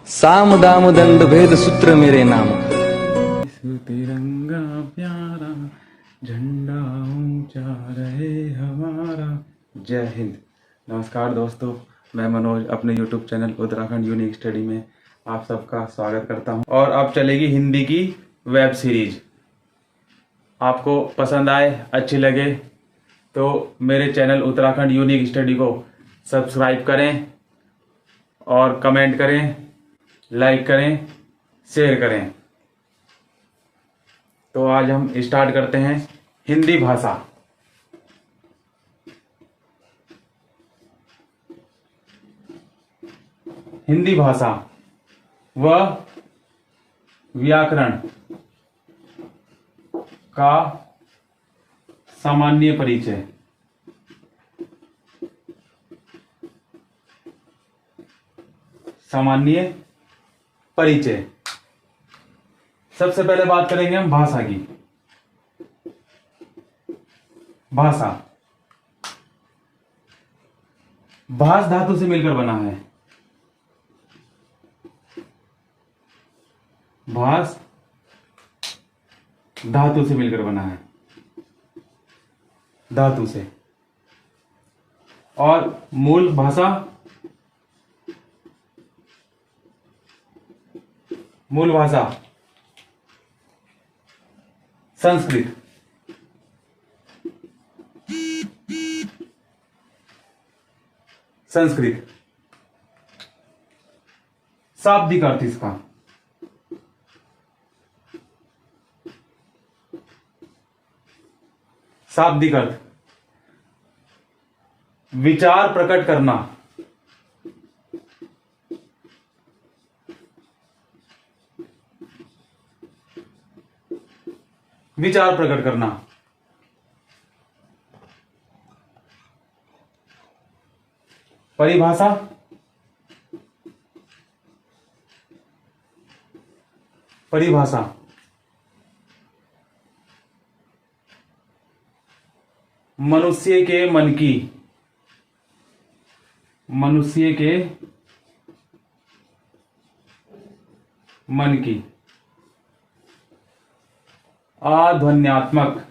साम दाम दंड भेद सूत्र मेरे नाम। तिरंगा प्यारा झंडा ऊंचा रहे हमारा। जय हिंद। नमस्कार दोस्तों, मैं मनोज अपने YouTube channel Uttarakhand unique study में आप सबका स्वागत करता हूं। और अब चलेगी हिंदी की वेब सीरीज। आपको पसंद आए, अच्छी लगे तो मेरे चैनल उत्तराखंड यूनिक स्टडी को सब्सक्राइब करें और कमेंट करें, लाइक करें, शेयर करें। तो आज हम स्टार्ट करते हैं हिंदी भाषा। हिंदी भाषा व व्याकरण का सामान्य परिचय। सामान्य परिचय। सबसे पहले बात करेंगे हम भाषा की। भाषा भाष धातु से मिलकर बना है। भाष धातु से मिलकर बना है, धातु से। और मूल भाषा, मूल भाषा संस्कृत। संस्कृत। शाब्दिक अर्थ इसका शाब्दिक अर्थ विचार प्रकट करना। विचार प्रकट करना। परिभाषा परिभाषा मनुष्य के मन की, मनुष्य के मन की आध्वन्यात्मक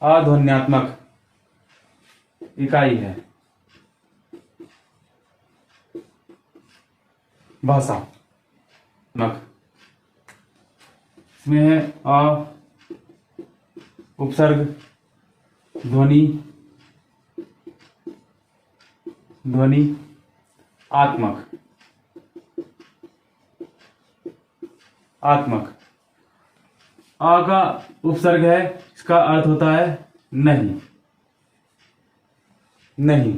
आध्वन्यात्मक इकाई है भाषा। नक इसमें है अ, उपसर्ग, ध्वनि, ध्वनि, आत्मक, आत्मक। आ का उपसर्ग है, इसका अर्थ होता है नहीं, नहीं।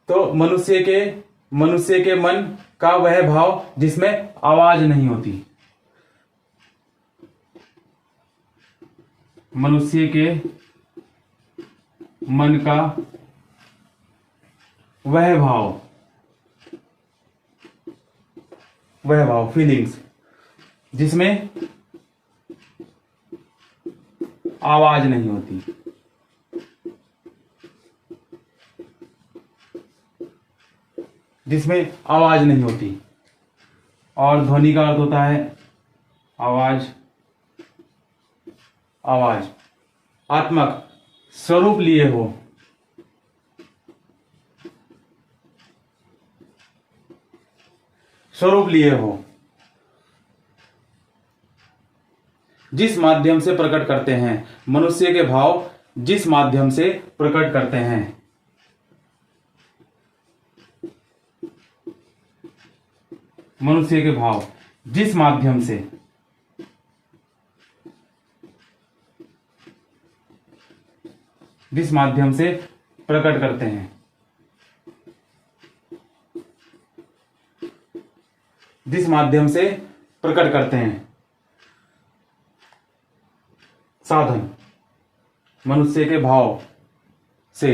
तो मनुष्य के मन का वह भाव जिसमें आवाज नहीं होती। मनुष्य के मन का वह भाव, वह भाव, फीलिंग्स, जिसमें आवाज नहीं होती। जिसमें आवाज नहीं होती। और ध्वनि का अर्थ होता है आवाज, आवाज। आत्मक स्वरूप लिए हो, स्वरूप लिए हो। जिस माध्यम से प्रकट करते हैं, मनुष्य के भाव जिस माध्यम से प्रकट करते हैं। मनुष्य के भाव जिस माध्यम से प्रकट करते हैं। जिस माध्यम से प्रकट करते हैं। साधन मनुष्य के भाव से,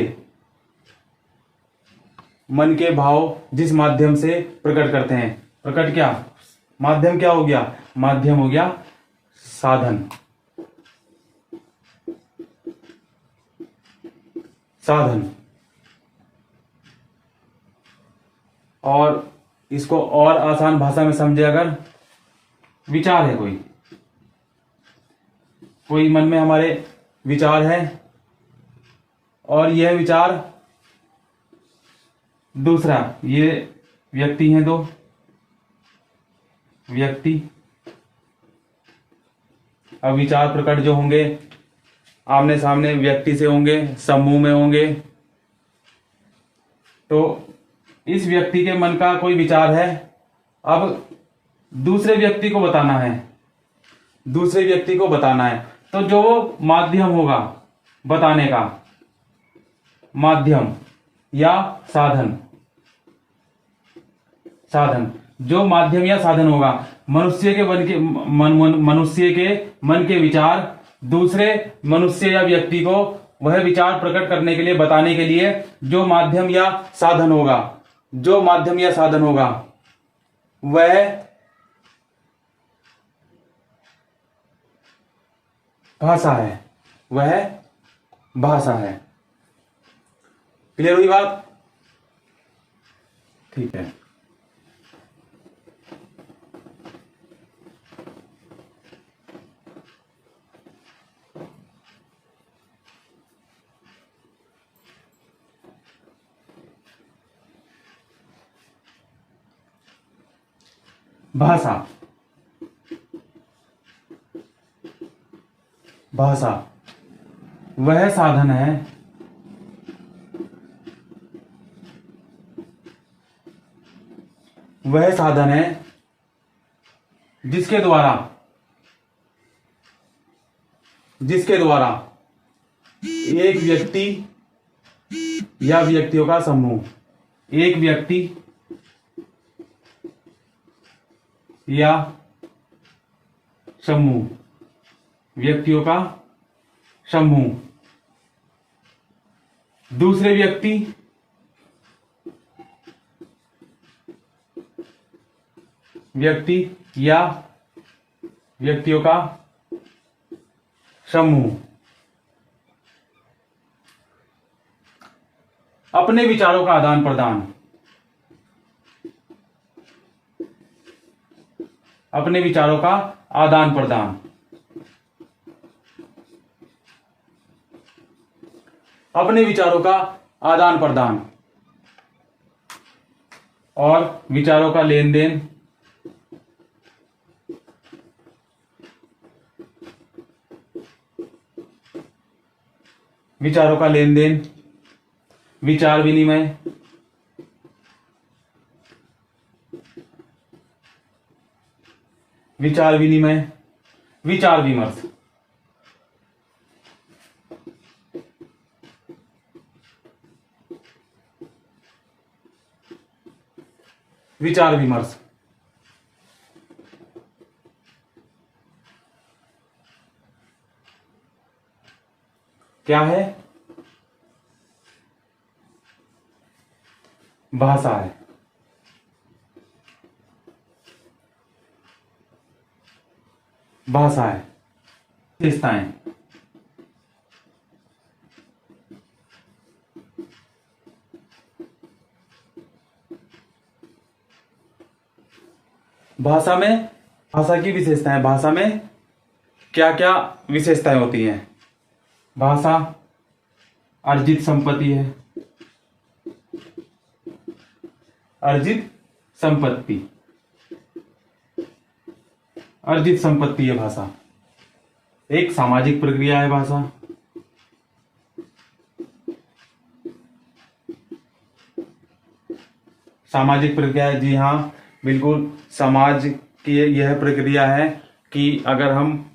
मन के भाव जिस माध्यम से प्रकट करते हैं। प्रकट क्या, माध्यम क्या हो गया, माध्यम हो गया साधन। साधन। और इसको और आसान भाषा में समझे अगर, विचार है कोई मन में हमारे विचार है और यह विचार दूसरा, ये व्यक्ति हैं दो व्यक्ति। अब विचार प्रकट जो होंगे आमने सामने व्यक्ति से होंगे, समूह में होंगे। तो इस व्यक्ति के मन का कोई विचार है, अब दूसरे व्यक्ति को बताना है, तो जो माध्यम होगा बताने का, माध्यम या साधन, जो माध्यम या साधन होगा, मनुष्य के मन के विचार दूसरे मनुष्य या व्यक्ति को वह विचार प्रकट करने के लिए, बताने के लिए जो माध्यम या साधन होगा वह भाषा है। क्लियर हुई बात? ठीक है। भाषा वह साधन है जिसके द्वारा एक व्यक्ति या व्यक्तियों का समूह, एक व्यक्ति या समूह, व्यक्तियों का समूह दूसरे व्यक्ति या व्यक्तियों का समूह अपने विचारों का आदान प्रदान, अपने विचारों का आदान प्रदान, अपने विचारों का आदान प्रदान और विचारों का लेन देन, विचारों का लेन देन, विचार विनिमय, विचार विनिमय, विचार विमर्श, विचार विमर्श। क्या है? भाषा है। भाषा है। विशेषताएं, भाषा की विशेषताएं, भाषा में क्या क्या विशेषताएं होती हैं? भाषा अर्जित संपत्ति है, अर्जित संपत्ति है भाषा। एक सामाजिक प्रक्रिया है भाषा। सामाजिक प्रक्रिया है, जी हाँ बिल्कुल। समाज की यह प्रक्रिया है कि अगर हम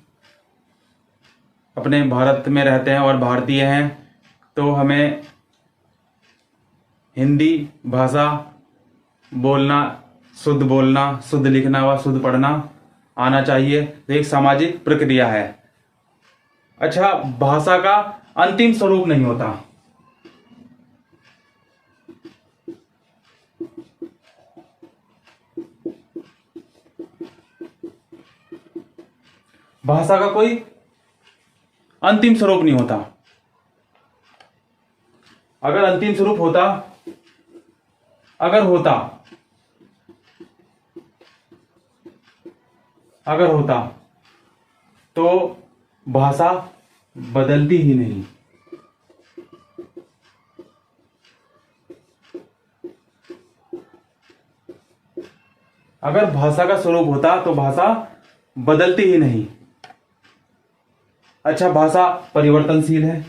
अपने भारत में रहते हैं और भारतीय हैं तो हमें हिंदी भाषा बोलना, शुद्ध लिखना व शुद्ध पढ़ना आना चाहिए। तो एक सामाजिक प्रक्रिया है। अच्छा, भाषा का अंतिम स्वरूप नहीं होता। भाषा का कोई अंतिम स्वरूप नहीं होता। अगर अंतिम स्वरूप होता, अगर होता, अगर होता तो भाषा बदलती ही नहीं। अगर भाषा का स्वरूप होता तो भाषा बदलती ही नहीं। अच्छा, भाषा परिवर्तनशील है।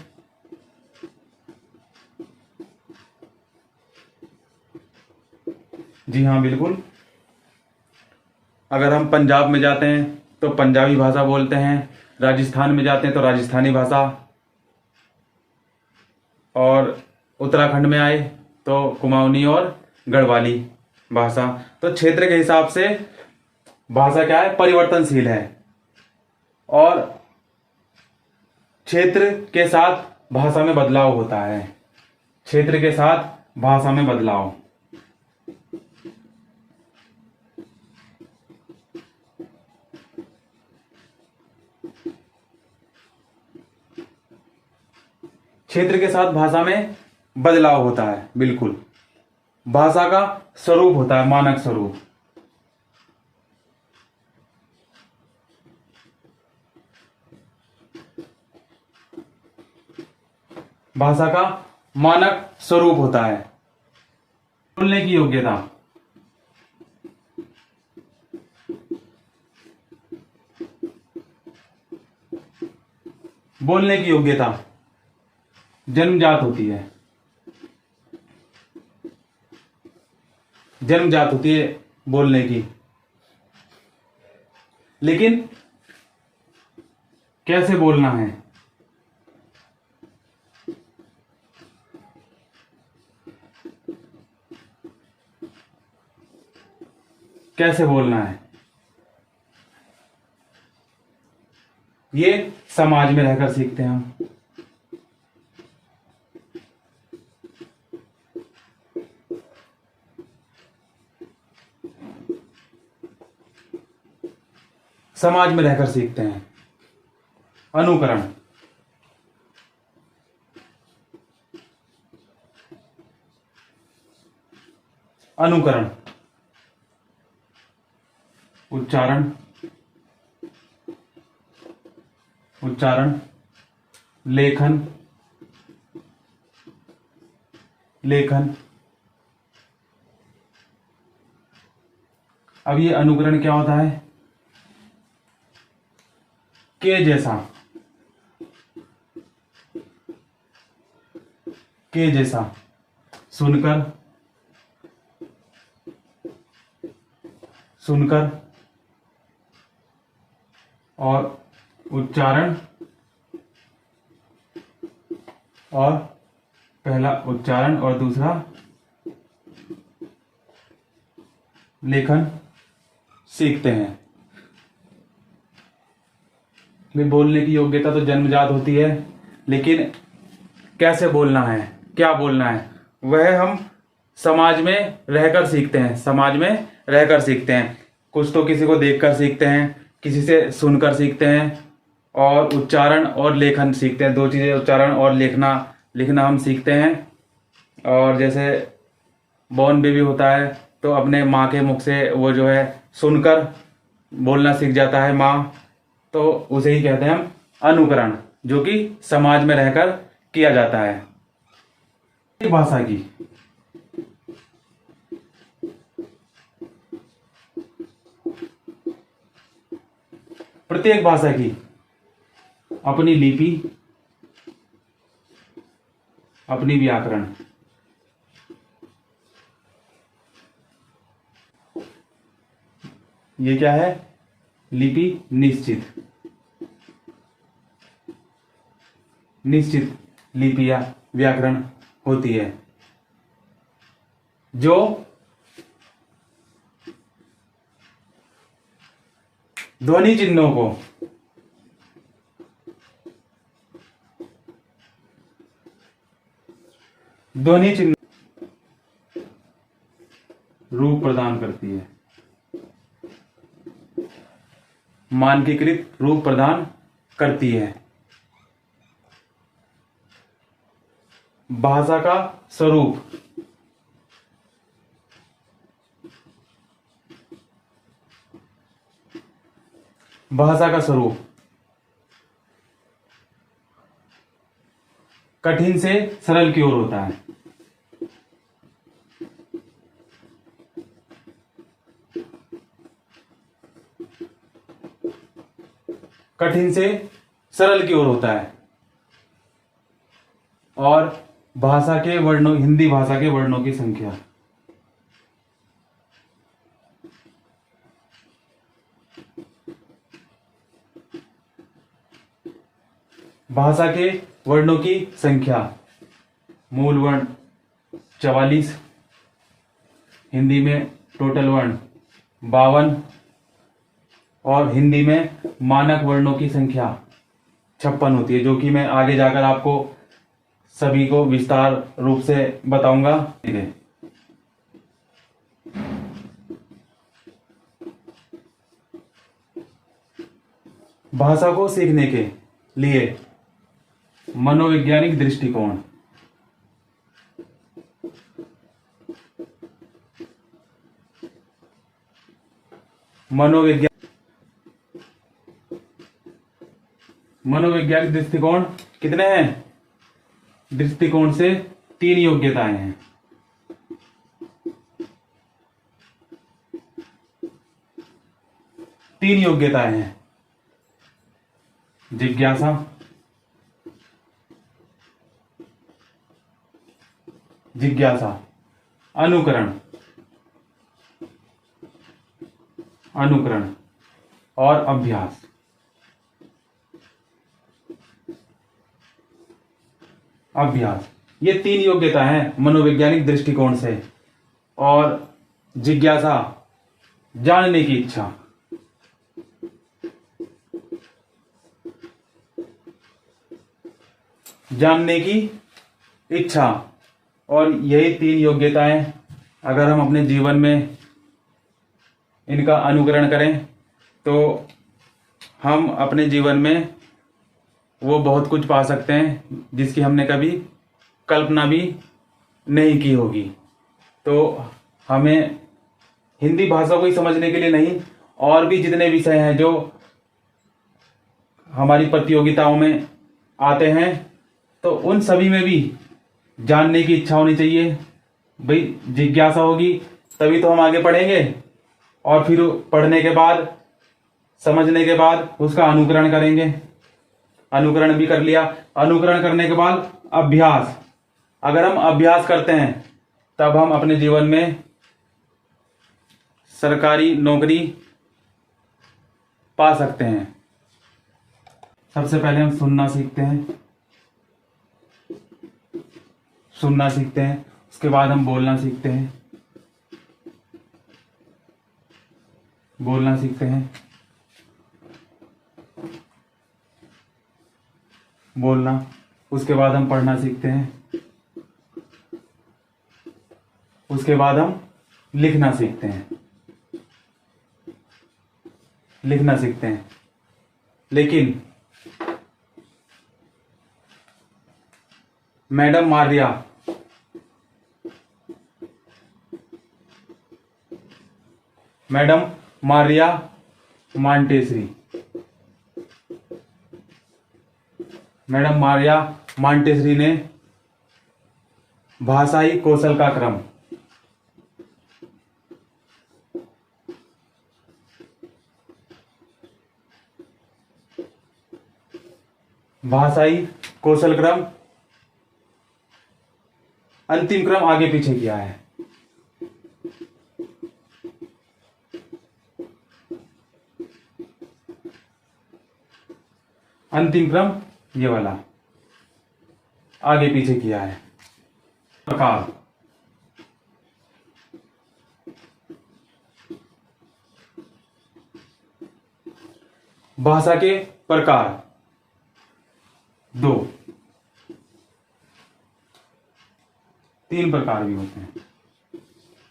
जी हाँ, बिल्कुल। अगर हम पंजाब में जाते हैं तो पंजाबी भाषा बोलते हैं, राजस्थान में जाते हैं तो राजस्थानी भाषा, और उत्तराखंड में आए तो कुमाऊनी और गढ़वाली भाषा। तो क्षेत्र के हिसाब से भाषा क्या है, परिवर्तनशील है, और क्षेत्र के साथ भाषा में बदलाव होता है। क्षेत्र के साथ भाषा में बदलाव। क्षेत्र के साथ भाषा में बदलाव होता है, बिल्कुल। भाषा का स्वरूप होता है, मानक स्वरूप। भाषा का मानक स्वरूप होता है। बोलने की योग्यता, बोलने की योग्यता जन्मजात होती है। जन्मजात होती है बोलने की, लेकिन कैसे बोलना है, कैसे बोलना है, ये समाज में रहकर सीखते हैं हम। समाज में रहकर सीखते हैं। अनुकरण, अनुकरण, उच्चारण, उच्चारण, लेखन, लेखन। अब ये अनुकरण क्या होता है, के जैसा, के जैसा सुनकर, सुनकर, और उच्चारण, और पहला उच्चारण और दूसरा लेखन सीखते हैं। में बोलने की योग्यता तो जन्मजात होती है, लेकिन कैसे बोलना है, क्या बोलना है, वह हम समाज में रहकर सीखते हैं। समाज में रहकर सीखते हैं। कुछ तो किसी को देखकर सीखते हैं, किसी से सुनकर सीखते हैं, और उच्चारण और लेखन सीखते हैं। दो चीज़ें, उच्चारण और लिखना, लिखना हम सीखते हैं। और जैसे बॉर्न बेबी होता है तो अपने माँ के मुख से वो जो है सुनकर बोलना सीख जाता है माँ, तो उसे ही कहते हैं हम अनुकरण, जो कि समाज में रहकर किया जाता है। भाषा की, प्रत्येक भाषा की अपनी लिपि, अपनी व्याकरण। ये क्या है, लिपि निश्चित, निश्चित लिपि या व्याकरण होती है, जो ध्वनि चिन्हों को, ध्वनि चिन्ह रूप प्रदान करती है, मानकीकृत रूप प्रदान करती है। भाषा का स्वरूप। भाषा का स्वरूप कठिन से सरल की ओर होता है। कठिन से सरल की ओर होता है। और भाषा के वर्णों, हिंदी भाषा के वर्णों की संख्या। भाषा के वर्णों की संख्या, मूल वर्ण 44, हिंदी में टोटल वर्ण 52 और हिंदी में मानक वर्णों की संख्या 56 होती है, जो कि मैं आगे जाकर आपको सभी को विस्तार रूप से बताऊंगा। भाषा को सीखने के लिए मनोवैज्ञानिक दृष्टिकोण। मनोवैज्ञानिक दृष्टिकोण कितने हैं? दृष्टिकोण से 3 योग्यताएं हैं। तीन योग्यताएं हैं। जिज्ञासा, अनुकरण और अभ्यास। ये 3 योग्यता हैं मनोवैज्ञानिक दृष्टिकोण से। और जिज्ञासा, जानने की इच्छा, और यही 3 योग्यताएं अगर हम अपने जीवन में इनका अनुकरण करें तो हम अपने जीवन में वो बहुत कुछ पा सकते हैं जिसकी हमने कभी कल्पना भी नहीं की होगी। तो हमें हिंदी भाषा को ही समझने के लिए नहीं, और भी जितने विषय हैं जो हमारी प्रतियोगिताओं में आते हैं, तो उन सभी में भी जानने की इच्छा होनी चाहिए। भाई जिज्ञासा होगी तभी तो हम आगे पढ़ेंगे, और फिर पढ़ने के बाद, समझने के बाद उसका अनुकरण करेंगे। अनुकरण भी कर लिया, अनुकरण करने के बाद अभ्यास। अगर हम अभ्यास करते हैं तब हम अपने जीवन में सरकारी नौकरी पा सकते हैं। सबसे पहले हम सुनना सीखते हैं, उसके बाद हम बोलना सीखते हैं, उसके बाद हम पढ़ना सीखते हैं, उसके बाद हम लिखना सीखते हैं। लेकिन मैडम मारिया मांटेसरी ने भाषाई कौशल का क्रम, अंतिम क्रम आगे पीछे किया है। अंतिम क्रम ये वाला आगे पीछे किया है। प्रकार, भाषा के प्रकार 2, 3 प्रकार भी होते हैं।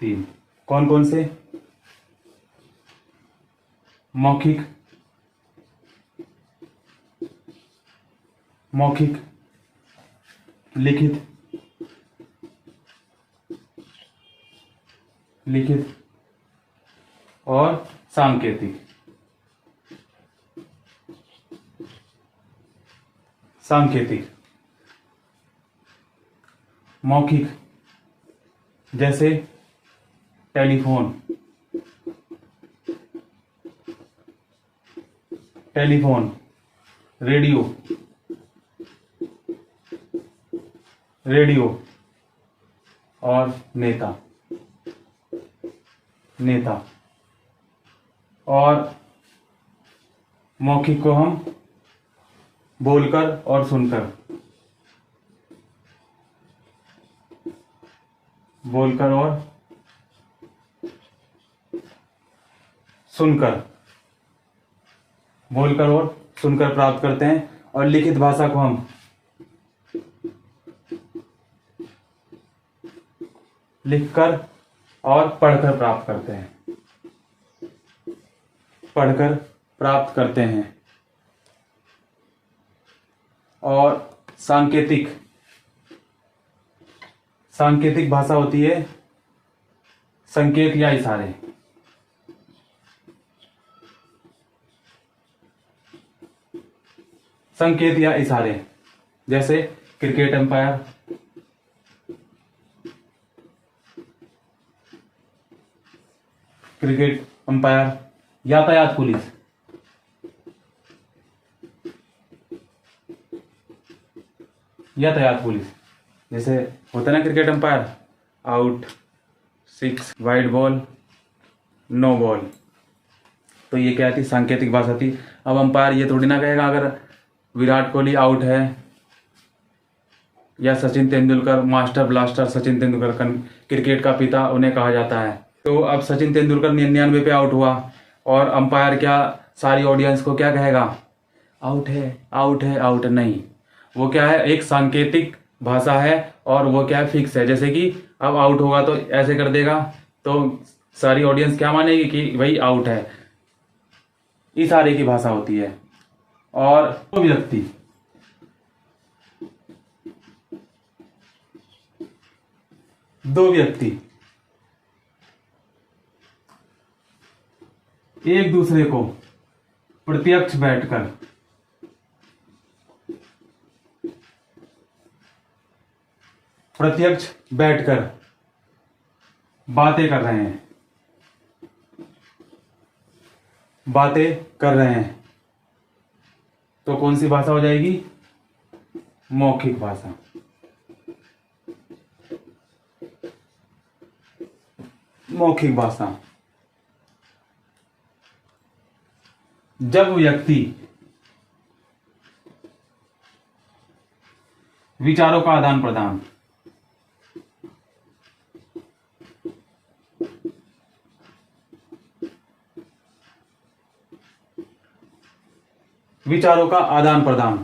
3 कौन कौन से? मौखिक, लिखित लिखित और सांकेतिक। सांकेतिक मौखिक, जैसे टेलीफोन, टेलीफोन, रेडियो, रेडियो और नेता, नेता। और मौखिक को हम बोलकर और सुनकर, बोलकर और सुनकर, बोलकर और सुनकर प्राप्त करते हैं। और लिखित भाषा को हम लिखकर और पढ़कर प्राप्त करते हैं, पढ़कर प्राप्त करते हैं। और सांकेतिक, सांकेतिक भाषा होती है संकेत या इशारे। संकेत या इशारे, जैसे क्रिकेट अंपायर, क्रिकेट अंपायर, यातायात पुलिस, यातायात पुलिस। जैसे होता है ना cricket umpire, out, 6, wide ball, no ball. तो ये क्या थी? सांकेतिक भाषा थी। अब अंपायर ये थोड़ी ना कहेगा अगर विराट कोहली आउट है या Sachin Tendulkar, master blaster Sachin Tendulkar, cricket का पिता उन्हें कहा जाता है। तो अब सचिन तेंदुलकर 99 पे आउट हुआ और अंपायर क्या सारी ऑडियंस को क्या कहेगा? आउट है, आउट है, आउट नहीं। वो क्या है? एक सांकेतिक भाषा है और वो क्या है? फिक्स है। जैसे कि अब आउट होगा तो ऐसे कर देगा तो सारी ऑडियंस क्या मानेगी कि भाई आउट है। इशारे की भाषा होती है। और दो व्यक्ति, दो व्यक्ति एक दूसरे को प्रत्यक्ष बैठकर बातें कर रहे हैं, बातें कर रहे हैं। तो कौन सी भाषा हो जाएगी? मौखिक भाषा। मौखिक भाषा। जब व्यक्ति विचारों का आदान प्रदान, विचारों का आदान प्रदान,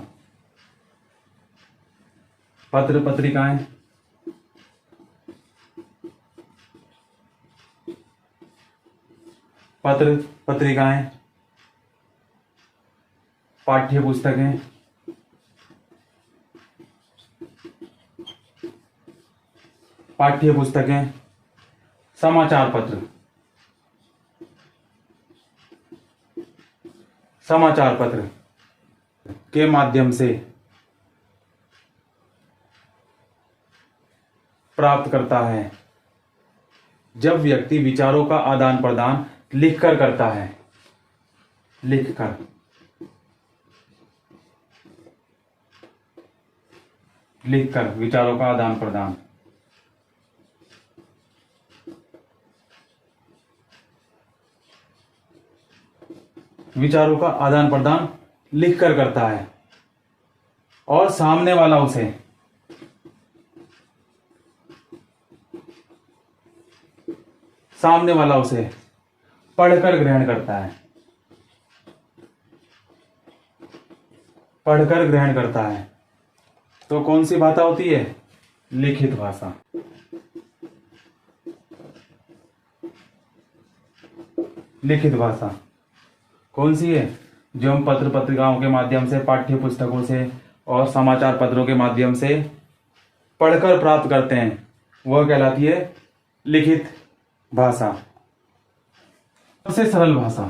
पत्र पत्रिकाएं, पत्र पत्रिकाएं, पाठ्य पुस्तकें, पाठ्य पुस्तकें, समाचार पत्र, समाचार पत्र के माध्यम से प्राप्त करता है। जब व्यक्ति विचारों का आदान प्रदान लिखकर करता है, लिखकर, लिखकर विचारों का आदान प्रदान। विचारों का आदान प्रदान लिखकर करता है और सामने वाला उसे पढ़कर ग्रहण करता है, पढ़कर ग्रहण करता है। तो कौन सी भाषा होती है? लिखित भाषा। लिखित भाषा कौन सी है? जो हम पत्र पत्रिकाओं के माध्यम से, पाठ्य पुस्तकों से और समाचार पत्रों के माध्यम से पढ़कर प्राप्त करते हैं, वह कहलाती है लिखित भाषा, सबसे सरल भाषा,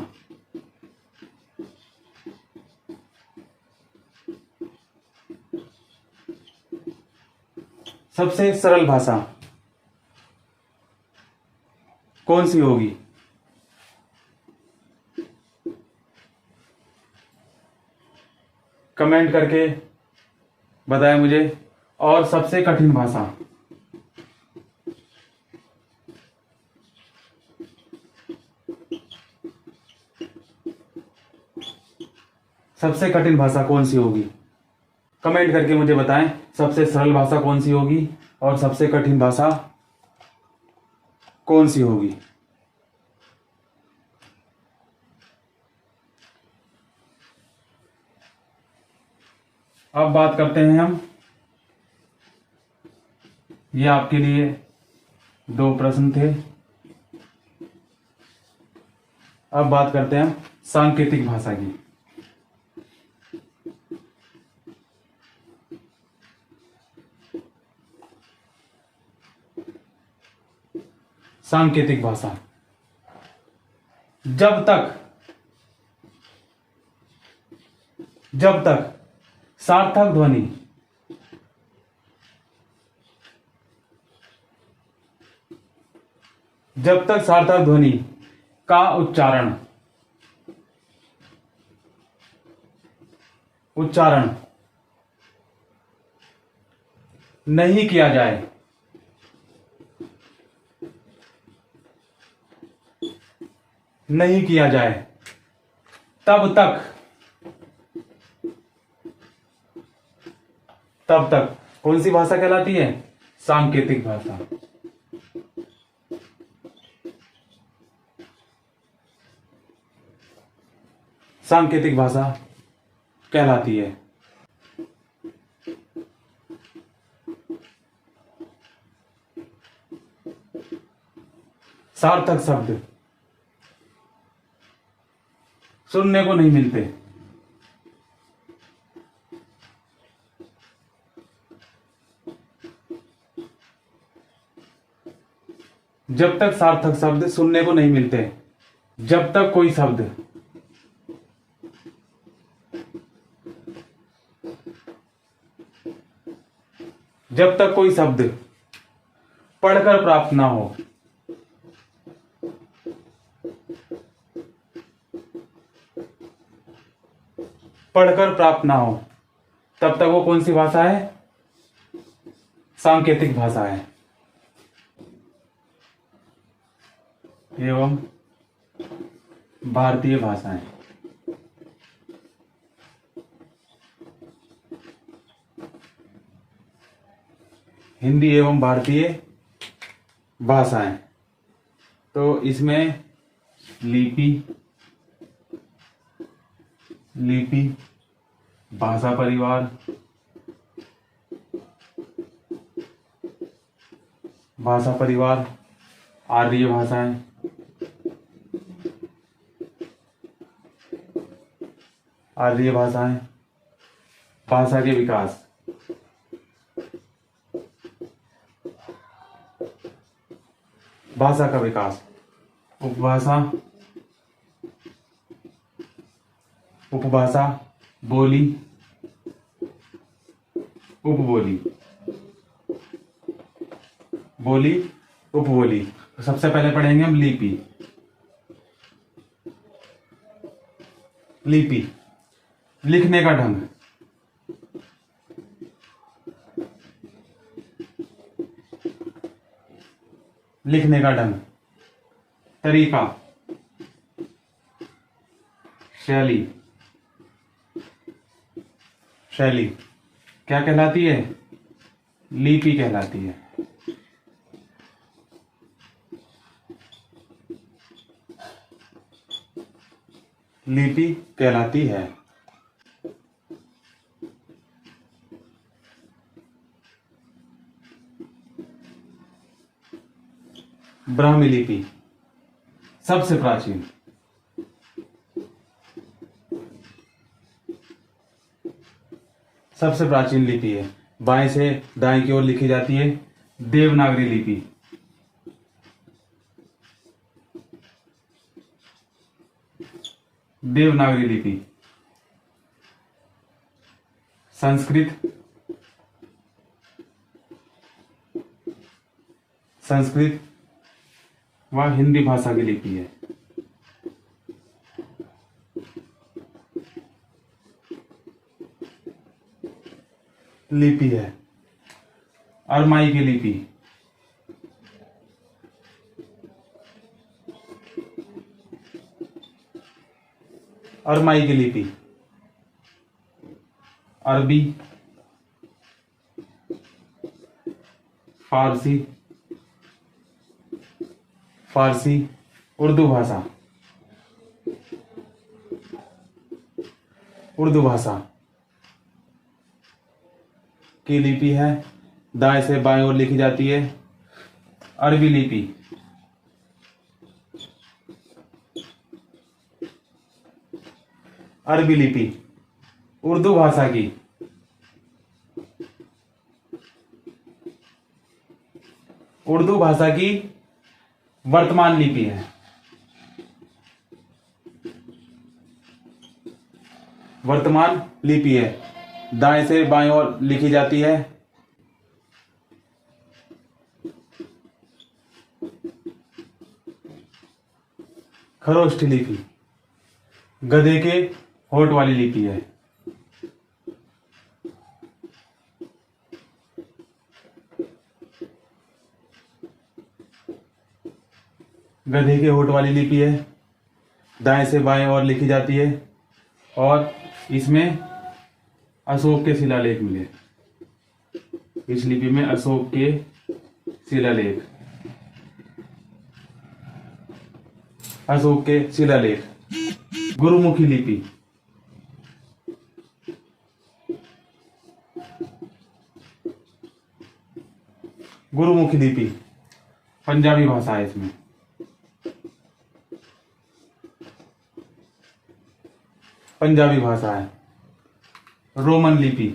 सबसे सरल भाषा कौन सी होगी? कमेंट करके बताएं मुझे। और सबसे कठिन भाषा, सबसे कठिन भाषा कौन सी होगी? कमेंट करके मुझे बताएं सबसे सरल भाषा कौन सी होगी और सबसे कठिन भाषा कौन सी होगी। अब बात करते हैं हम, ये आपके लिए 2 प्रश्न थे। अब बात करते हैं हम सांकेतिक भाषा की। सांकेतिक भाषा, जब तक सार्थक ध्वनि का उच्चारण नहीं किया जाए, तब तक कौन सी भाषा कहलाती है? सांकेतिक भाषा। सांकेतिक भाषा कहलाती है। सार्थक शब्द सुनने को नहीं मिलते, जब तक सार्थक शब्द सुनने को नहीं मिलते, जब तक कोई शब्द पढ़कर प्राप्त ना हो, तब तक वो कौन सी भाषा है? सांकेतिक भाषा है। एवं भारतीय भाषाएं, हिंदी एवं भारतीय भाषाएं। तो इसमें लिपि, भाषा परिवार, आर्य भाषाएं, भाषा के विकास, भाषा का विकास, उपभाषा, बोली, उपबोली। तो सबसे पहले पढ़ेंगे हम लिपि। लिखने का ढंग, तरीका, शैली क्या कहलाती है? लिपि कहलाती है। लिपि कहलाती है। ब्राह्मी लिपि सबसे प्राचीन, लिपि है। बाएं से दाएं की ओर लिखी जाती है। देवनागरी लिपि, देवनागरी लिपि, संस्कृत, संस्कृत व हिंदी भाषा की लिपि है। लिपि है अरमाई की लिपि, अरमाई की लिपि, अरबी, फारसी, फारसी, उर्दू भाषा, उर्दू भाषा की लिपि है, दाएं से बाएं ओर लिखी जाती है। अरबी लिपि, अरबी लिपि उर्दू भाषा की, उर्दू भाषा की वर्तमान लिपि है। वर्तमान लिपि है, दाएं से बाएं ओर लिखी जाती है। खरोष्ठी लिपि गधे के होठ वाली लिपि है। गधे के होठ वाली लिपि है, दाएं से बाएं ओर लिखी जाती है और इसमें अशोक के शिलालेख मिले। इस लिपि में अशोक के शिलालेख, अशोक के शिलालेख। गुरुमुखी लिपि, गुरुमुखी लिपि पंजाबी भाषा है इसमें। पंजाबी भाषा है। रोमन लिपि,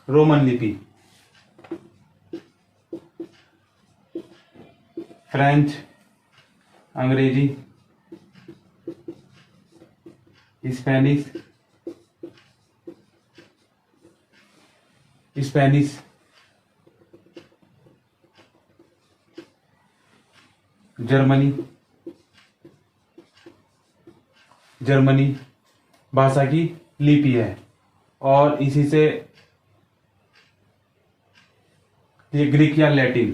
रोमन लिपि। फ्रेंच, अंग्रेजी, स्पेनिश, स्पेनिश, जर्मनी, जर्मनी भाषा की लिपि है और इसी से ये ग्रीक या लैटिन,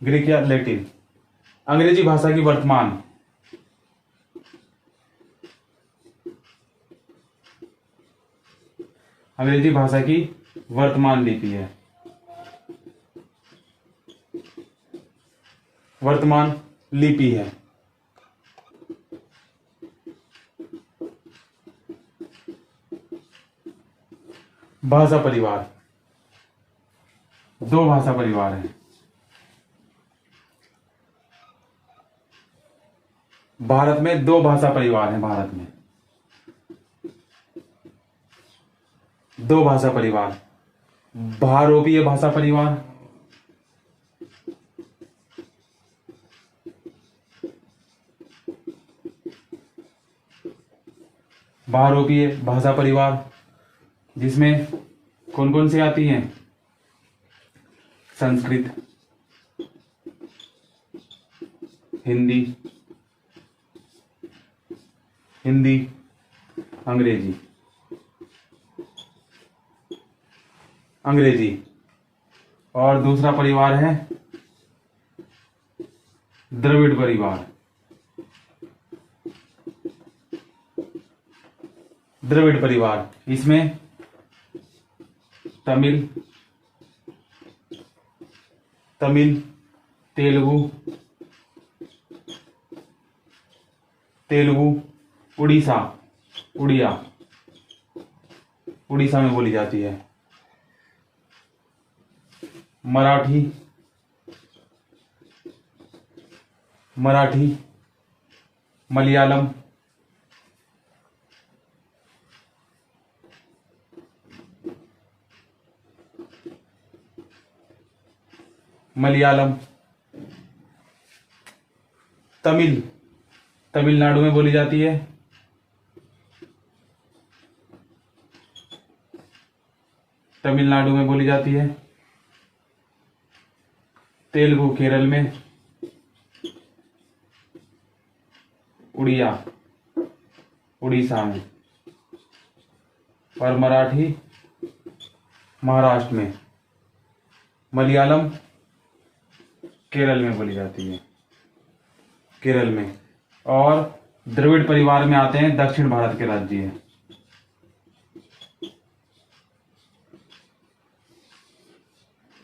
ग्रीक या लैटिन। अंग्रेजी भाषा की वर्तमान, अंग्रेजी भाषा की वर्तमान लिपि है। वर्तमान लिपि है। भाषा परिवार, दो भाषा परिवार हैं। भारत में दो भाषा परिवार हैं। भारत में दो भाषा परिवार, भारोपीय भाषा परिवार, भारोपीय भाषा परिवार जिसमें कौन कौन सी आती हैं? संस्कृत, हिंदी, हिंदी, अंग्रेजी, अंग्रेजी। और दूसरा परिवार है द्रविड़ परिवार, द्रविड़ परिवार। इसमें तमिल, तमिल, तेलुगु, तेलुगु, उड़ीसा, उड़िया, उड़ीसा में बोली जाती है। मराठी, मराठी, मलयालम, मलयालम। तमिल तमिलनाडु में बोली जाती है। तमिलनाडु में बोली जाती है। तेलुगु केरल में। उड़िया उड़ीसा में। और मराठी महाराष्ट्र में। मलयालम केरल में बोली जाती है, केरल में। और द्रविड़ परिवार में आते हैं दक्षिण भारत के राज्य।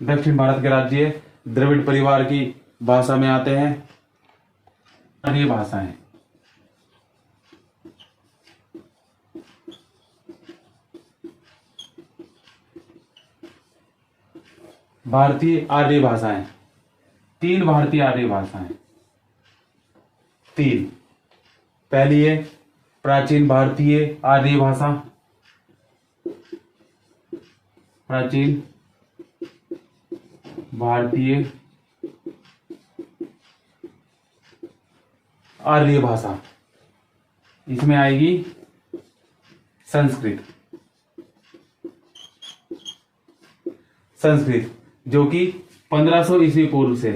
दक्षिण भारत के राज्य द्रविड़ परिवार की भाषा में आते हैं आर्य भाषाएं। भारतीय आर्य भाषाएं, 3 भारतीय आर्य भाषाएं। 3। पहली है प्राचीन भारतीय आर्य भाषा। प्राचीन भारतीय आर्य भाषा। इसमें आएगी संस्कृत। संस्कृत जो कि 1500 ईस्वी पूर्व से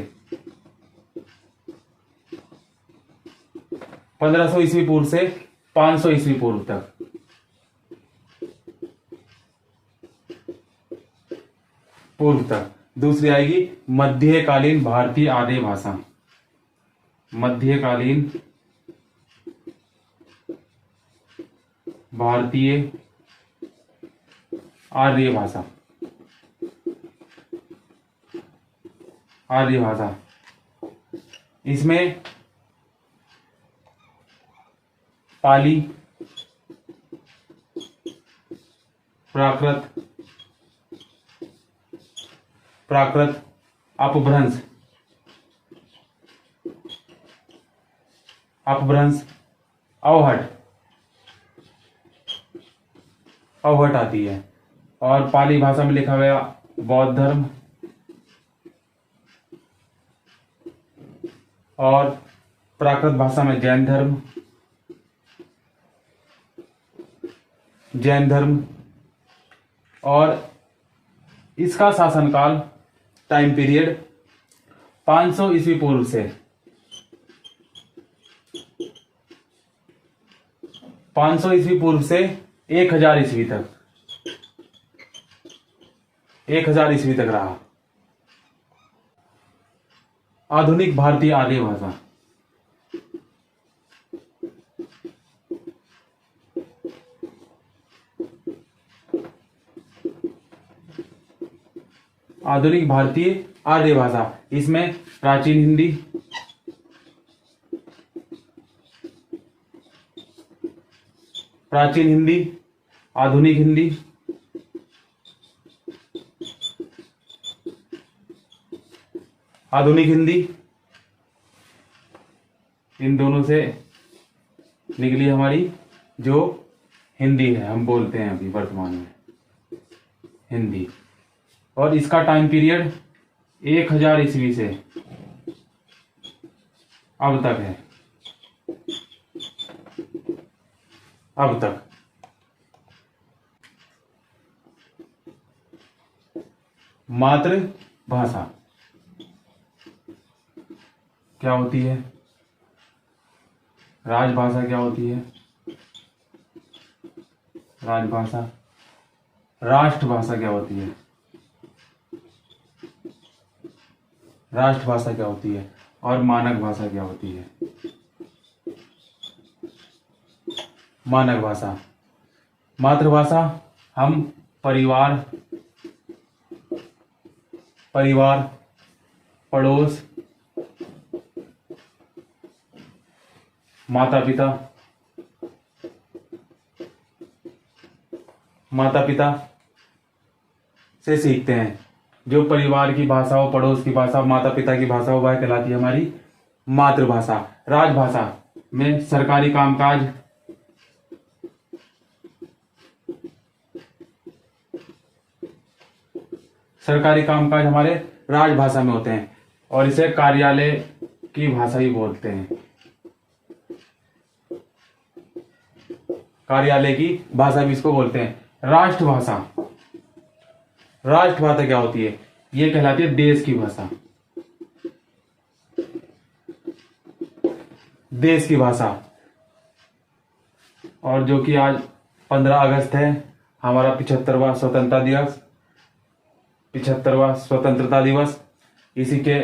1500 ईस्वी पूर्व से 500 ईस्वी पूर्व तक। दूसरी आएगी मध्यकालीन भारतीय आर्य भाषा। मध्यकालीन भारतीय आर्य भाषा। आर्य भाषा इसमें पाली, प्राकृत, अपभ्रंश, अवहट आती है। और पाली भाषा में लिखा गया बौद्ध धर्म। और प्राकृत भाषा में जैन धर्म। और इसका शासनकाल टाइम पीरियड 500 ईस्वी पूर्व से 500 ईस्वी पूर्व से 1000 ईस्वी तक 1000 ईस्वी तक रहा। आधुनिक भारतीय आर्य भाषा। आधुनिक भारतीय आर्य भाषा इसमें प्राचीन हिंदी, आधुनिक हिंदी, इन दोनों से निकली हमारी जो हिंदी है, हम बोलते हैं अभी वर्तमान में हिंदी। और इसका टाइम पीरियड 1000 ईस्वी से अब तक है। अब तक मातृभाषा क्या होती है? राजभाषा क्या होती है? राजभाषा। राष्ट्रभाषा क्या होती है? राष्ट्रभाषा क्या होती है? और मानक भाषा क्या होती है? मानक भाषा। मातृभाषा हम परिवार, पड़ोस, माता पिता से सीखते हैं। जो परिवार की भाषा हो, पड़ोस की भाषा, माता पिता की भाषा हो, वह कहलाती है हमारी मातृभाषा। राजभाषा में सरकारी कामकाज, हमारे राजभाषा में होते हैं और इसे कार्यालय की भाषा ही बोलते हैं। कार्यालय की भाषा भी इसको बोलते हैं। राष्ट्रभाषा, राष्ट्रभाषा क्या होती है? ये कहलाती है देश की भाषा, देश की भाषा। और जो कि आज 15 अगस्त है, हमारा 75वां स्वतंत्रता दिवस, 75वां स्वतंत्रता दिवस। इसी के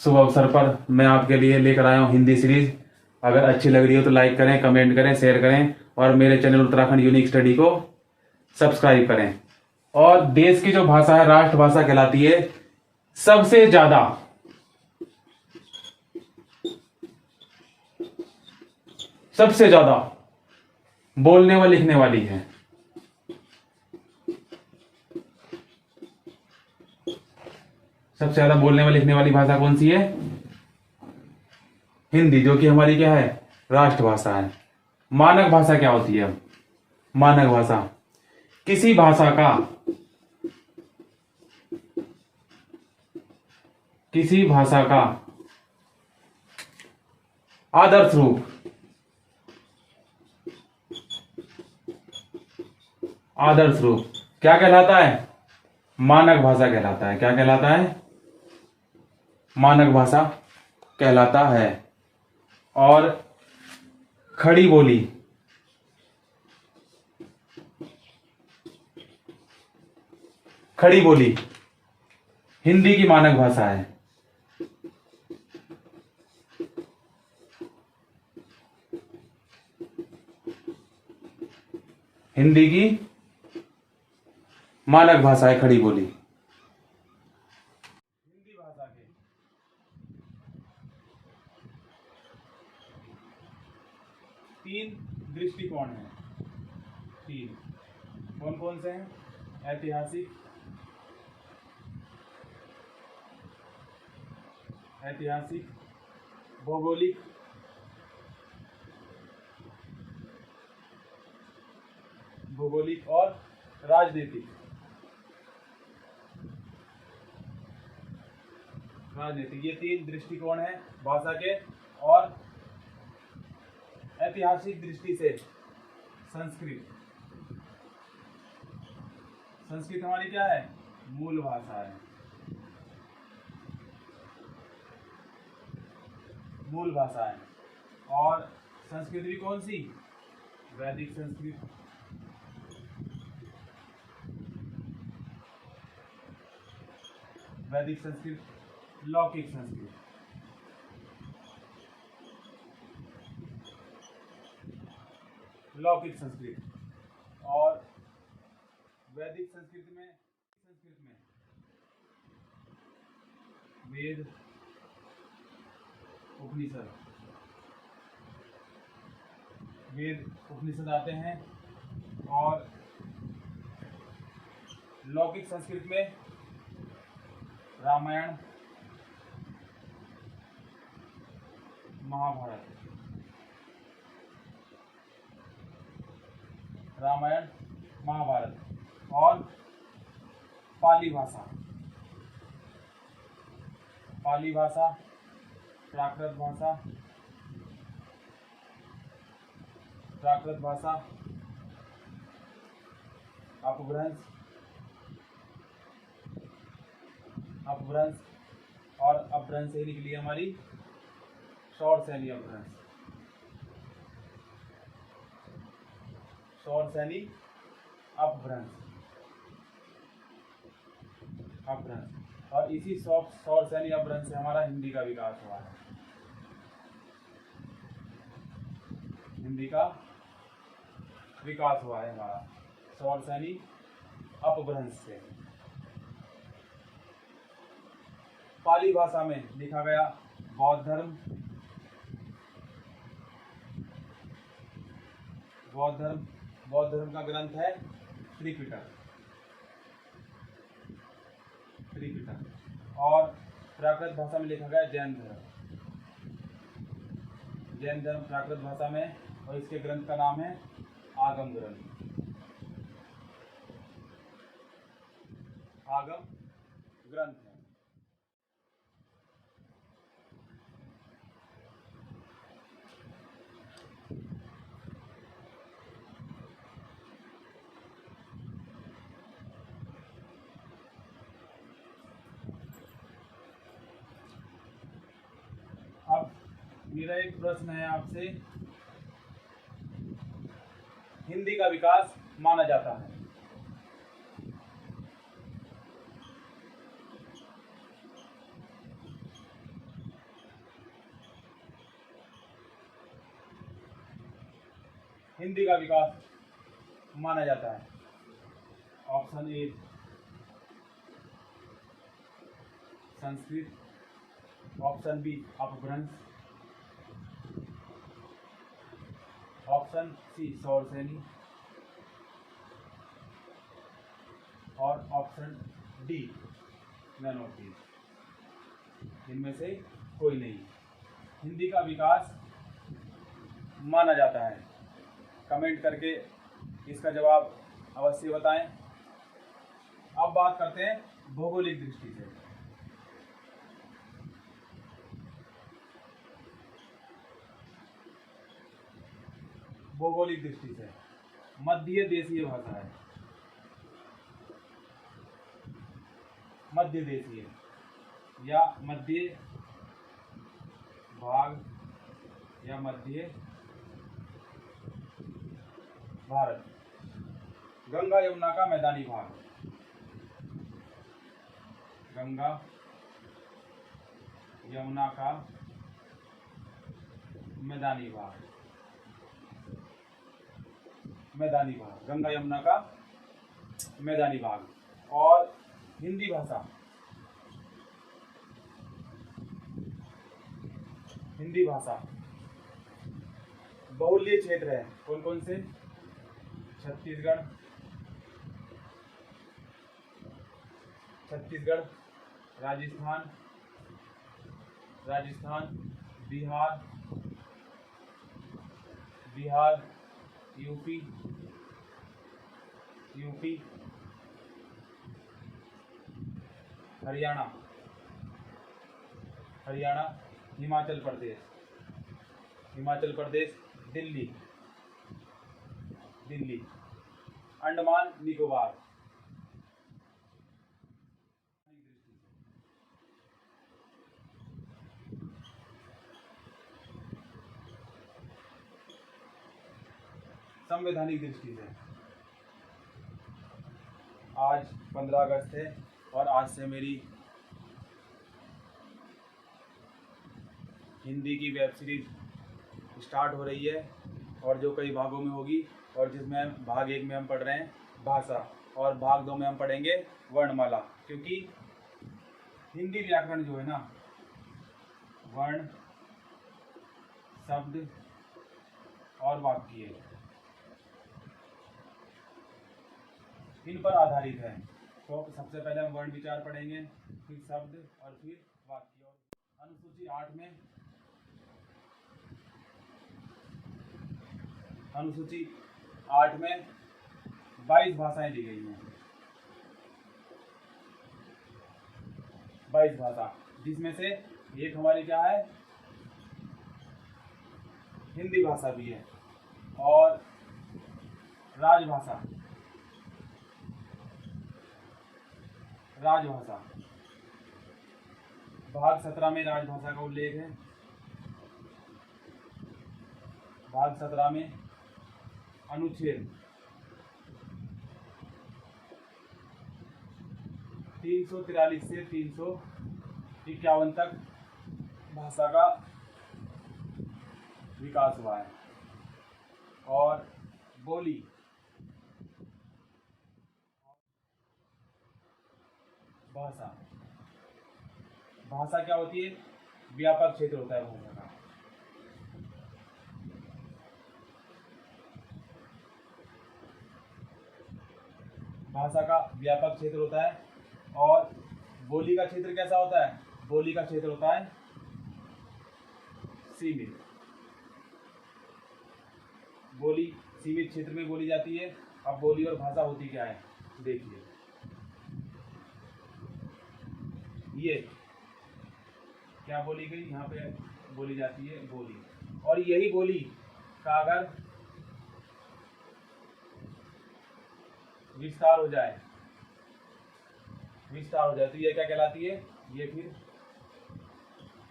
शुभ अवसर पर मैं आपके लिए लेकर आया हूं हिंदी सीरीज। अगर अच्छी लग रही हो तो लाइक करें, कमेंट करें, शेयर करें और मेरे चैनल उत्तराखंड यूनिक स्टडी को सब्सक्राइब करें। और देश की जो भाषा है राष्ट्रभाषा कहलाती है सबसे ज्यादा बोलने व लिखने वाली है। सबसे ज्यादा बोलने व लिखने वाली भाषा कौन सी है? हिंदी, जो कि हमारी क्या है? राष्ट्रभाषा है। मानक भाषा क्या होती है? मानक भाषा किसी भाषा का आदर्श रूप, आदर्श रूप क्या कहलाता है? मानक भाषा कहलाता है। क्या कहलाता है? मानक भाषा कहलाता है। और खड़ी बोली, खड़ी बोली हिंदी की मानक भाषा है। हिंदी की मानक भाषा है खड़ी बोली। हिंदी भाषा के 3 दृष्टिकोण हैं। 3 कौन कौन से हैं? ऐतिहासिक, भौगोलिक, और राजनीतिक। ये 3 दृष्टिकोण हैं भाषा के। और ऐतिहासिक दृष्टि से संस्कृत हमारी क्या है? मूल भाषा है। मूल भाषा है। और संस्कृत भी कौन सी? वैदिक संस्कृत। वैदिक संस्कृत, लौकिक संस्कृत। लौकिक संस्कृत। और वैदिक संस्कृत में वेद, उपनिषद आते हैं। और लौकिक संस्कृत में रामायण, महाभारत, और पाली भाषा, प्राकृत भाषा, अपभ्रंश और अपभ्रंश से निकली हमारी शौर सैनी अपभ्रंश। और इसी शौर सैनी अपभ्रंश से हमारा हिंदी का विकास हुआ है। हमारा शौर सैनी अपभ्रंश से। पाली भाषा में लिखा गया बौद्ध धर्म का ग्रंथ है त्रिपिटक। और प्राकृत भाषा में लिखा गया जैन धर्म प्राकृत भाषा में, और इसके ग्रंथ का नाम है आगम ग्रंथ है। मेरा एक प्रश्न है आपसे। हिंदी का विकास माना जाता है। हिंदी का विकास माना जाता है। Option A Sanskrit, option B Apabhramsha, option C Sauraseni और option D none of these. इनमें से कोई नहीं। हिंदी का विकास माना जाता है। कमेंट करके इसका जवाब अवश्य बताएं। अब बात करते हैं भौगोलिक दृष्टि से। भौगोलिक दृष्टि से मध्य देशीय भाषा है। मध्य देशीय या मध्य भाग या मध्य भारत। गंगा यमुना का मैदानी भाग। गंगा यमुना का मैदानी भाग। मैदानी भाग, गंगा यमुना का मैदानी भाग। और हिंदी भाषा, हिंदी भाषा बहुल्य क्षेत्र है। कौन कौन से? Chhattisgarh, Chhattisgarh, Rajasthan, Rajasthan, Bihar, Bihar, UP, UP, Haryana, Haryana, Himachal Pradesh, Himachal Pradesh, Delhi, Delhi, Andaman Nicobar. संवैधानिक दृष्टि से आज 15 अगस्त है और आज से मेरी हिंदी की वेब सीरीज स्टार्ट हो रही है और जो कई भागों में होगी, और जिसमें भाग 1 में हम पढ़ रहे हैं भाषा और भाग 2 में हम पढ़ेंगे वर्णमाला। क्योंकि हिंदी व्याकरण जो है ना, वर्ण, शब्द और वाक्य, इन पर आधारित है। तो सबसे पहले हम वर्ण विचार पढ़ेंगे, फिर शब्द और फिर वाक्य। और अनुसूची 8 में, अनुसूची 8 में 22 भाषाएं दी गई हैं। 22 भाषा, जिसमें से एक हमारी क्या है, हिंदी भाषा भी है और राजभाषा, राजभाषा। भाग 17 में राजभाषा का उल्लेख है। भाग 17 में अनुच्छेद 343 से 351 तक भाषा का विकास हुआ है। और बोली, भाषा, भाषा क्या होती है? व्यापक क्षेत्र होता है भाषा का। भाषा का व्यापक क्षेत्र होता है। और बोली का क्षेत्र कैसा होता है? बोली का क्षेत्र होता है सीमित। बोली सीमित क्षेत्र में बोली जाती है। अब बोली और भाषा होती क्या है, देखिए। ये क्या बोली गई, यहाँ पे बोली जाती है बोली। और यही बोली का अगर विस्तार हो जाए, विस्तार हो जाए तो ये क्या कहलाती है? ये फिर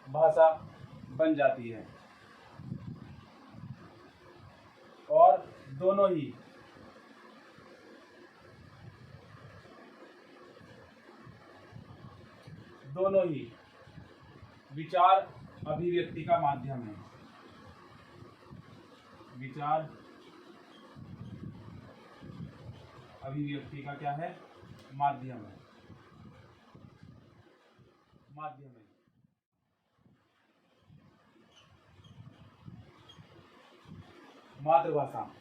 भाषा बन जाती है। और दोनों ही विचार अभिव्यक्ति का माध्यम है। विचार अभिव्यक्ति का क्या है? माध्यम है। मातृभाषा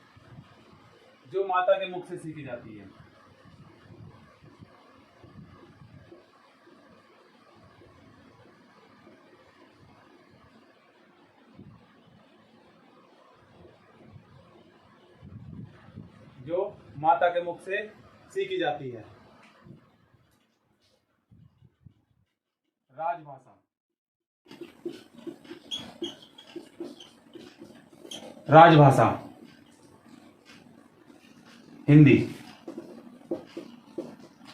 जो माता के मुख से सीखी जाती है। जो माता के मुख से सीखी जाती है। राजभाषा हिंदी।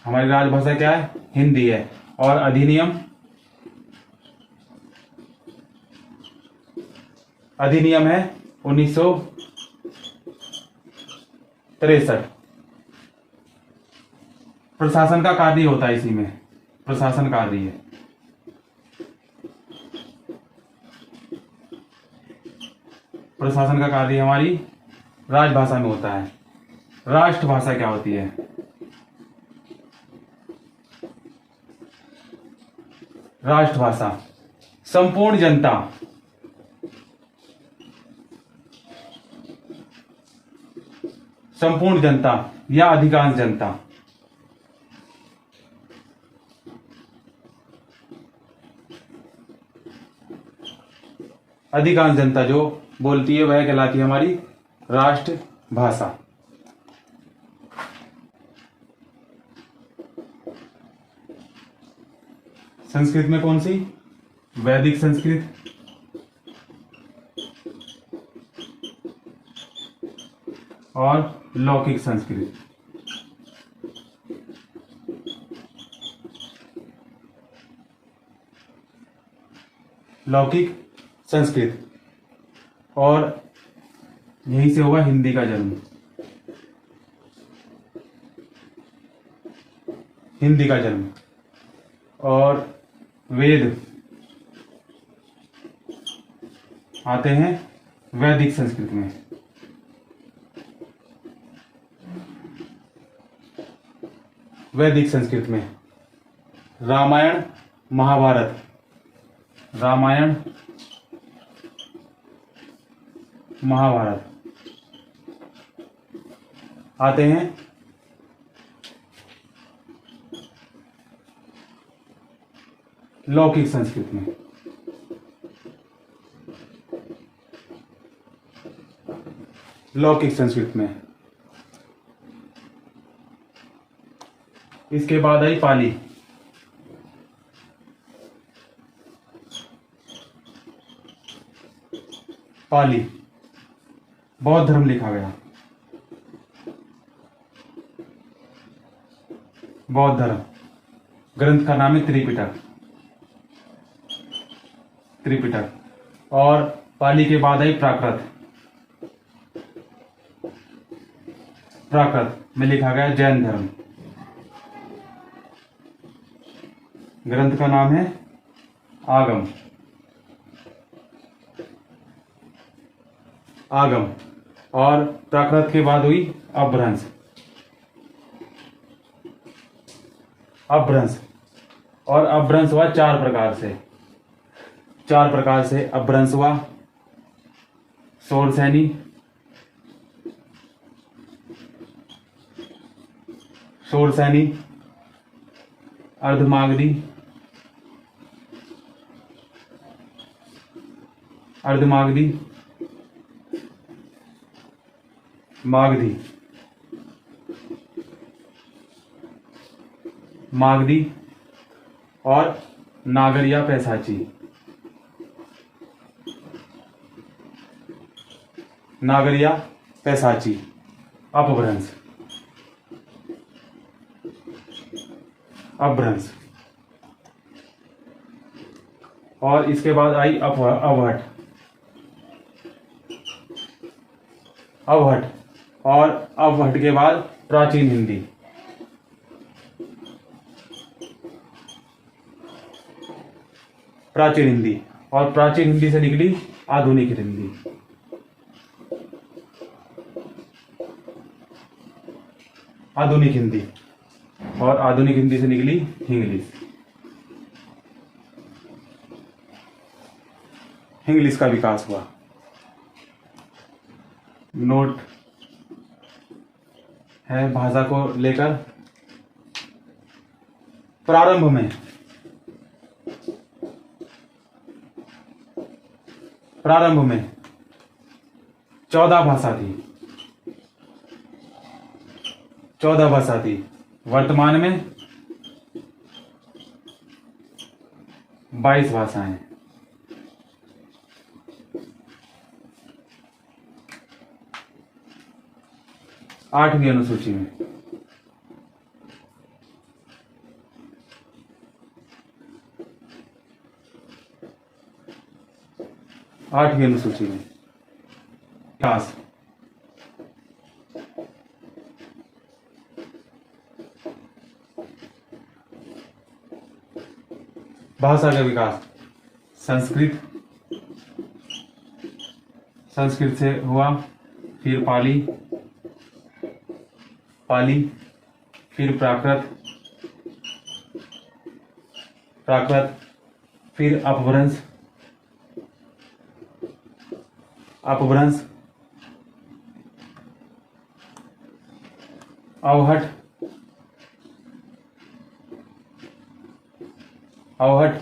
हमारी राजभाषा क्या है? हिंदी है। और अधिनियम है 1963। प्रशासन का कार्य होता है इसी में, प्रशासन कार्य है। प्रशासन का कार्य हमारी राजभाषा में होता है। राष्ट्रभाषा क्या होती है? राष्ट्रभाषा संपूर्ण जनता, या अधिकांश जनता। अधिकांश जनता जो बोलती है वह कहलाती है हमारी राष्ट्रभाषा। संस्कृत में कौन सी? वैदिक संस्कृत, और लौकिक संस्कृत। लौकिक संस्कृत। और यहीं से हुआ हिंदी का जन्म। और वेद आते हैं वैदिक संस्कृत में। वैदिक संस्कृत में रामायण महाभारत आते हैं लौकिक संस्कृत में। इसके बाद आई पाली। बौद्ध धर्म लिखा गया। बौद्ध धर्म ग्रंथ का नाम है त्रिपिटक। और पाली के बाद आई प्राकृत में लिखा गया जैन धर्म। ग्रंथ का नाम है आगम। और प्राकृत के बाद हुई अपभ्रंश। और अपभ्रंश हुआ चार प्रकार से। अपभ्रंश हुआ शोरसैनी, अर्धमागधी, मागधी और नागर या पैसाची। अपभ्रंश। और इसके बाद आई अवहट। अवहट, और अवहट के बाद प्राचीन हिंदी। प्राचीन हिंदी, और प्राचीन हिंदी से निकली आधुनिक हिंदी। आधुनिक हिंदी, और आधुनिक हिंदी से निकली इंग्लिश। इंग्लिश का विकास हुआ। नोट है भाषा को लेकर। प्रारंभ में 14 भाषा थी। 14 भाषा थी। वर्तमान में 22 भाषाएं। आठवीं अनुसूची में विकास। भाषा का विकास। संस्कृत से हुआ, फिर पाली, फिर प्राकृत, फिर अपभ्रंश, अवहट,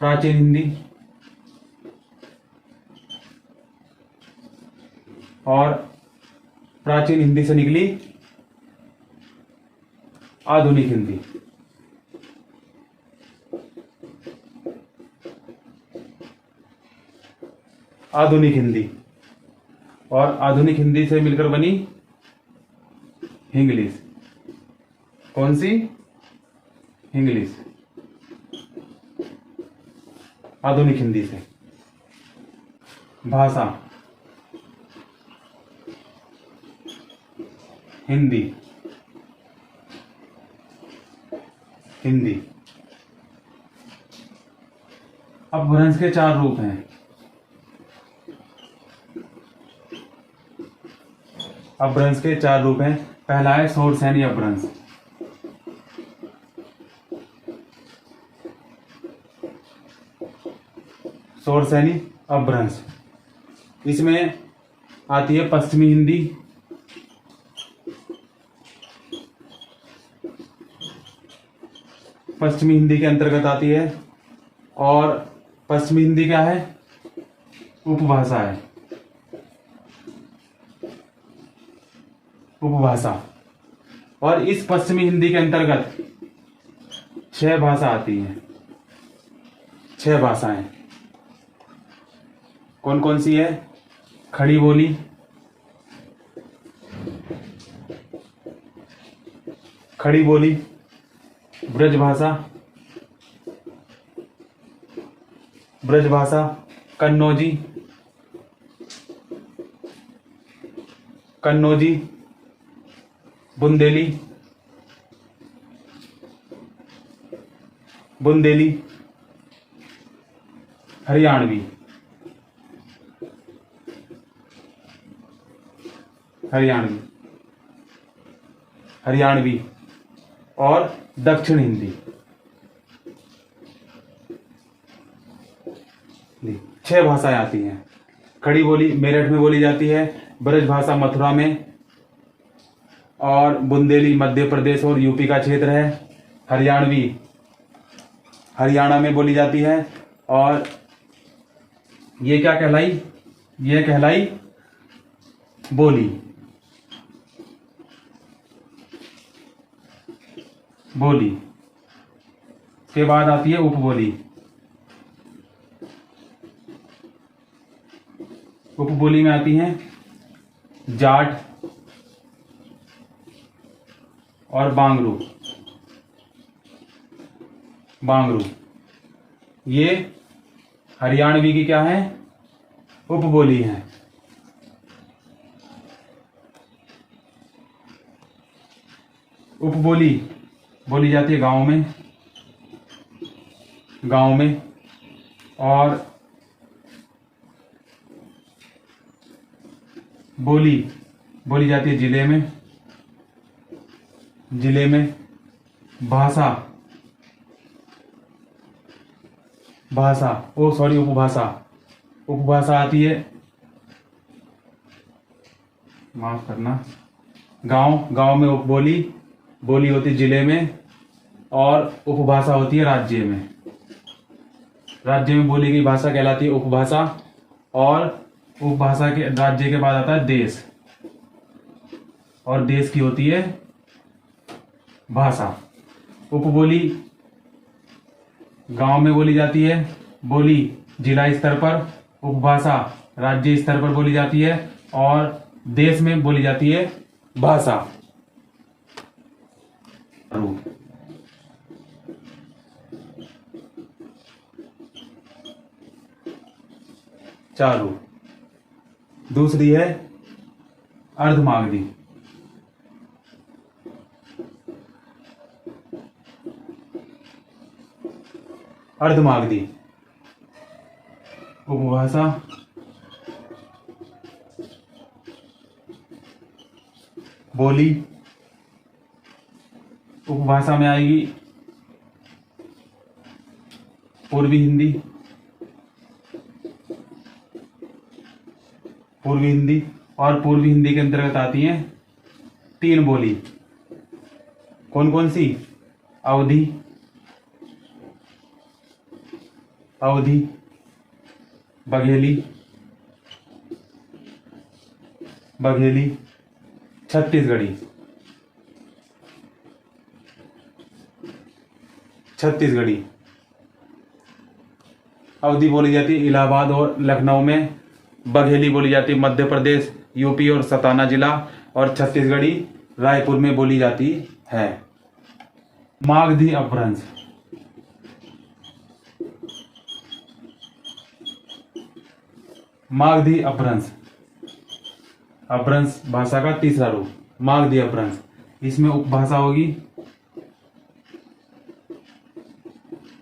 प्राचीन हिंदी, और प्राचीन हिंदी से निकली आधुनिक हिंदी। आधुनिक हिंदी, और आधुनिक हिंदी से मिलकर बनी इंग्लिश। कौन सी? इंग्लिश। आधुनिक हिंदी से। भाषा हिंदी, अपभ्रंश के 4 रूप हैं। अपभ्रंश के 4 रूप हैं। पहला है शोरसैनी अपभ्रंश। शोरसैनी अपभ्रंश, इसमें आती है पश्चिमी हिंदी, पश्चिमी हिंदी के अंतर्गत आती है। और पश्चिमी हिंदी क्या है? उपभाषा है। उपभाषा। और इस पश्चिमी हिंदी के अंतर्गत 6 भाषा आती हैं। 6 भाषाएं कौन कौन सी है? खड़ी बोली, ब्रजभाषा, कन्नौजी, बुंदेली, हरियाणवी, और दक्षिण हिंदी। 6 भाषाएं आती हैं। खड़ी बोली मेरठ में बोली जाती है, ब्रजभाषा मथुरा में, और बुंदेली मध्य प्रदेश और यूपी का क्षेत्र है। हरियाणवी हरियाणा में बोली जाती है। और ये क्या कहलाई? ये कहलाई बोली। के बाद आती है उपबोली। उपबोली में आती हैं जाट और बांगरू। ये हरियाणवी की क्या है? उपबोली है। उपबोली बोली जाती है गाँव में, और बोली बोली जाती है जिले में। भाषा उपभाषा आती है, माफ करना, गांव में उपबोली बोली होती है जिले में, और उपभाषा होती है राज्य में बोली गई भाषा कहलाती है उपभाषा, और उपभाषा के राज्य के बाद आता है देश, और देश की होती है भाषा। उपबोली गांव में बोली जाती है, बोली जिला स्तर पर, उपभाषा राज्य स्तर पर बोली जाती है, और देश में बोली जाती है भाषा। चालू। दूसरी है अर्धमागधी। अर्धमागधी उपभाषा बोली, उपभाषा में आएगी पूर्वी हिंदी, और पूर्वी हिंदी के अंतर्गत आती हैं 3 बोली। कौन कौन सी? अवधी, बघेली, छत्तीसगढ़ी। अवधी बोली जाती है इलाहाबाद और लखनऊ में, बघेली बोली जाती है मध्य प्रदेश, यूपी और सताना जिला, और छत्तीसगढ़ी रायपुर में बोली जाती है। मागधी अपभ्रंश। अपभ्रंश भाषा का तीसरा रूप, मागधी अपभ्रंश। इसमें उपभाषा होगी,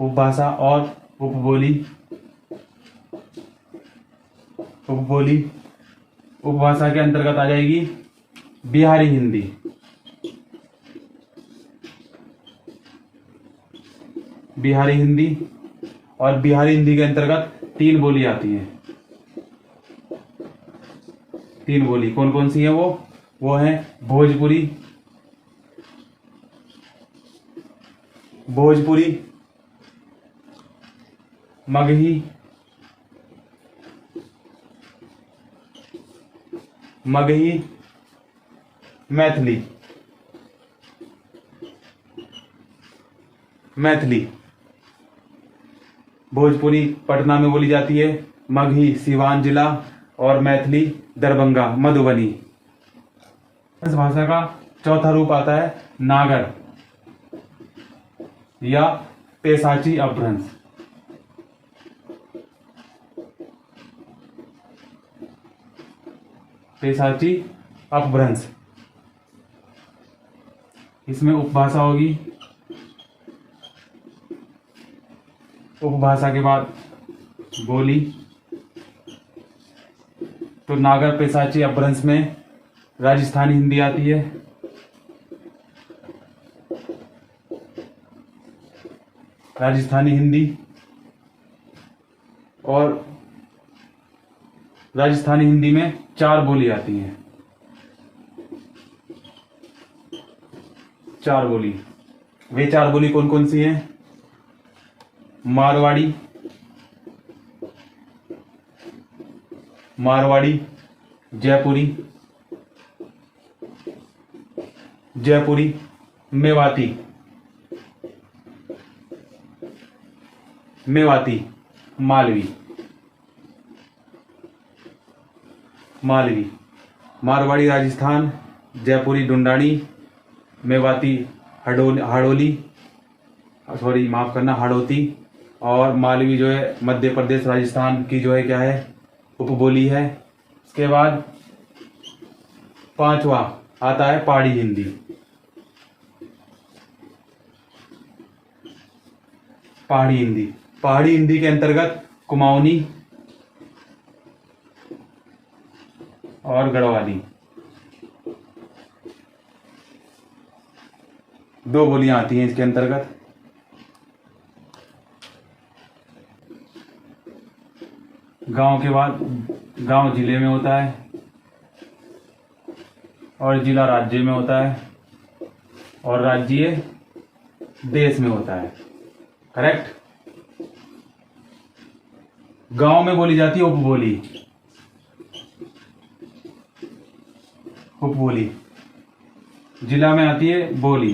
उपभाषा और उपबोली। उपभाषा के अंतर्गत आ जाएगी बिहारी हिंदी, और बिहारी हिंदी के अंतर्गत 3 बोली आती हैं। 3 बोली कौन कौन सी है? वो है भोजपुरी, मगही, मैथिली। भोजपुरी पटना में बोली जाती है, मगही सिवान जिला, और मैथिली दरभंगा मधुबनी। इस भाषा का चौथा रूप आता है नागर या पैसाची अपभ्रंश। इसमें उपभाषा होगी, उपभाषा के बाद बोली। तो नागर पैसाची अपभ्रंश में राजस्थानी हिंदी आती है, और राजस्थानी हिंदी में 4 बोली आती हैं। 4 बोली। वे 4 बोली कौन कौन सी हैं? मारवाड़ी, जयपुरी, मेवाती, मालवी, मारवाड़ी राजस्थान, जयपुरी ढूंढानी, मेवाती हाड़ौती, और मालवी जो है मध्य प्रदेश राजस्थान की जो है क्या है, उपबोली है। इसके बाद 5वां आता है पहाड़ी हिंदी। पहाड़ी हिंदी। पहाड़ी हिंदी के अंतर्गत कुमाऊनी और गढ़वाली, दो बोलियां आती हैं इसके अंतर्गत। गांव के बाद गांव जिले में होता है और जिला राज्य में होता है और राज्य देश में होता है। करेक्ट। गांव में बोली जाती है उपबोली। उपबोली। जिला में आती है बोली।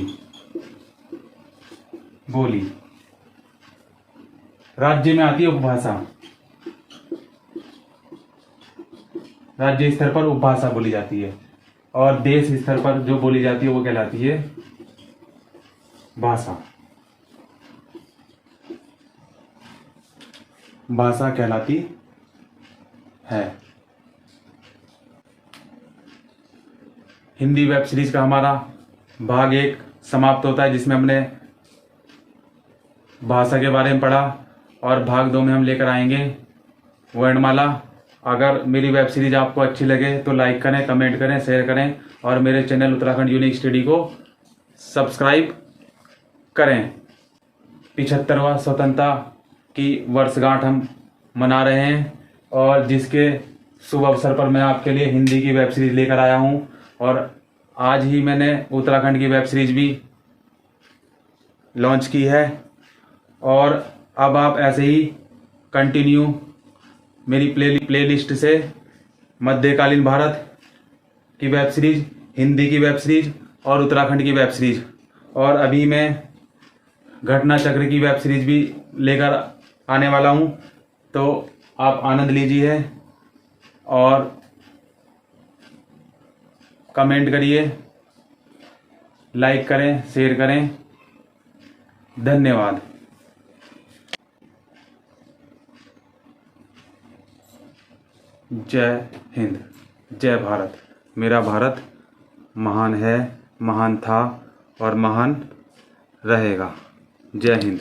बोली। राज्य में आती है उपभाषा। राज्य स्तर पर उपभाषा बोली जाती है और देश स्तर पर जो बोली जाती है वो कहलाती है भाषा। भाषा कहलाती है। हिंदी वेब सीरीज का हमारा भाग 1 समाप्त होता है, जिसमें हमने भाषा के बारे में पढ़ा और भाग 2 में हम लेकर आएंगे वर्णमाला। अगर मेरी वेब सीरीज आपको अच्छी लगे तो लाइक करें, कमेंट करें, शेयर करें और मेरे चैनल उत्तराखंड यूनिक स्टडी को सब्सक्राइब करें। 75वां स्वतंत्रता की वर्षगांठ हम मना रहे हैं और जिसके शुभ अवसर पर मैं आपके लिए हिंदी की वेब सीरीज लेकर आया हूं और आज ही मैंने उत्तराखंड की वेब सीरीज भी लॉन्च की है और अब आप ऐसे ही कंटिन्यू मेरी प्लेलिस्ट से मध्यकालीन भारत की वेब सीरीज, हिंदी की वेब सीरीज और उत्तराखंड की वेब सीरीज और अभी मैं घटना चक्र की वेब सीरीज भी लेकर आने वाला हूं, तो आप आनंद लीजिए और कमेंट करिए, लाइक करें, शेयर करें। धन्यवाद। जय हिंद, जय भारत। मेरा भारत महान है, महान था और महान रहेगा। जय हिंद।